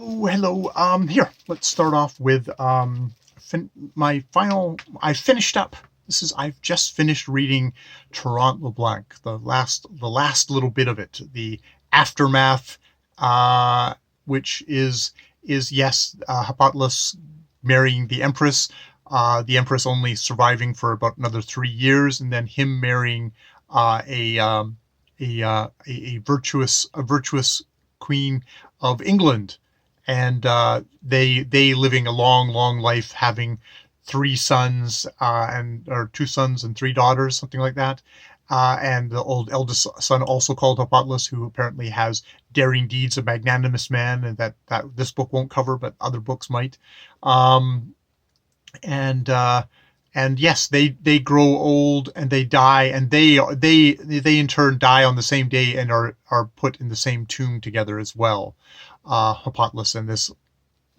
Hello. Here, let's start off with I finished up. I've just finished reading Trnt LeBlanc, the last little bit of it, the aftermath, which is yes, Hippolytus marrying the Empress only surviving for about another 3 years, and then him marrying a virtuous queen of England, and they living a long life, having 3 sons or 2 sons and 3 daughters, something like that. And the eldest son, also called Hippolytus, who apparently has daring deeds, a magnanimous man, and that this book won't cover, but other books might. Um, and yes, they grow old and they die, and they in turn die on the same day and are put in the same tomb together as well. Hippolytus and this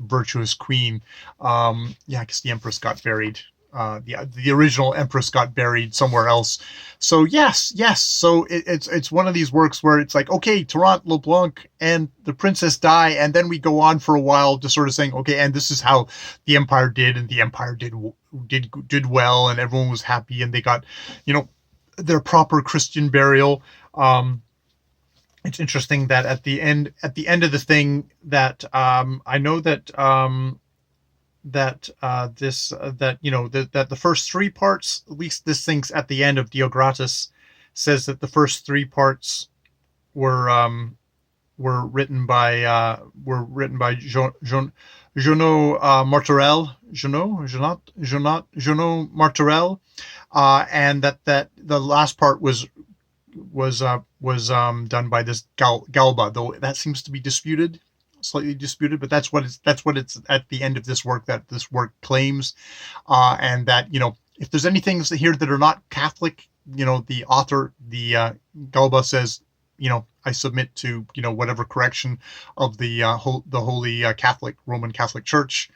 virtuous queen. Yeah, I guess the Empress got buried. The original Empress got buried somewhere else. So yes. So it's one of these works where it's like, okay, Trnt LeBlanc and the princess die, and then we go on for a while just sort of saying, okay, and this is how the Empire did, and the Empire did well, and everyone was happy, and they got, their proper Christian burial. It's interesting that at the end of the thing, that I know that that the first 3 parts, at least this thing's at the end of Dscssn, says that the first 3 parts were written by Jeannot Martorell, and that the last part was done by this Galba, though that seems to be slightly disputed, but that's what it's at the end of this work that this work claims. And that, if there's any things here that are not Catholic, the author, the Galba says, I submit to whatever correction of the Holy Roman Catholic Church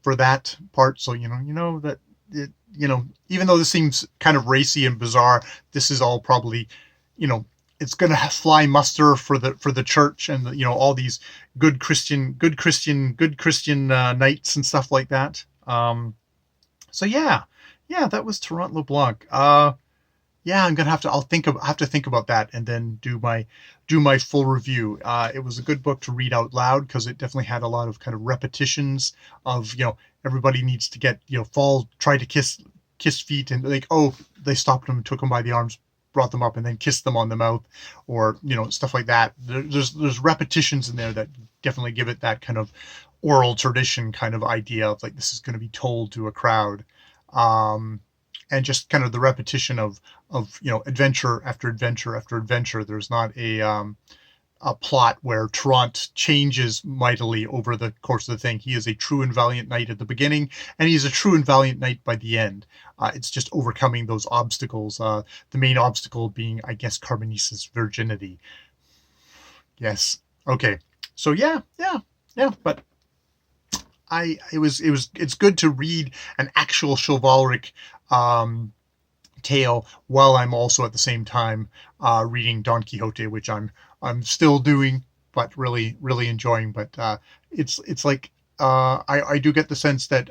for that part. So that it, even though this seems kind of racy and bizarre, this is all probably, it's going to fly muster for the church, and all these good Christian knights and stuff like that. So yeah, that was Trnt LeBlanc. Yeah, I'm gonna have to. Have to think about that, and then do my full review. It was a good book to read out loud, because it definitely had a lot of kind of repetitions of, everybody needs to get, try to kiss feet, and like, oh, they stopped them, took them by the arms, brought them up, and then kissed them on the mouth, or stuff like that. There's repetitions in there that definitely give it that kind of oral tradition kind of idea of like, this is going to be told to a crowd. And just kind of the repetition of adventure after adventure after adventure. There's not a plot where Trnt changes mightily over the course of the thing. He is a true and valiant knight at the beginning, and he's a true and valiant knight by the end. It's just overcoming those obstacles. The main obstacle being, I guess, Carmenice's virginity. Yes. Okay. So yeah. But it's good to read an actual chivalric tale while I'm also at the same time reading Don Quixote, which I'm still doing, but really enjoying. But it's like, I do get the sense that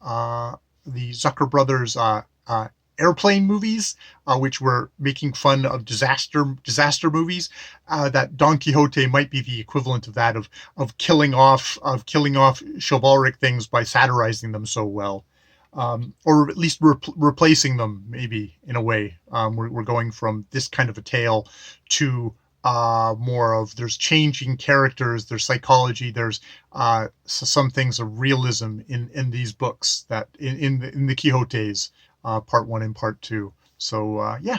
the Zucker brothers airplane movies, which were making fun of disaster movies, that Don Quixote might be the equivalent of that, of killing off chivalric things by satirizing them so well. Or at least replacing them, maybe, in a way. We're going from this kind of a tale to more of, there's changing characters, there's psychology, there's some things of realism in these books, that in the Quixotes, part 1 and part 2. So yeah,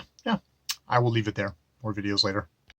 I will leave it there. More videos later.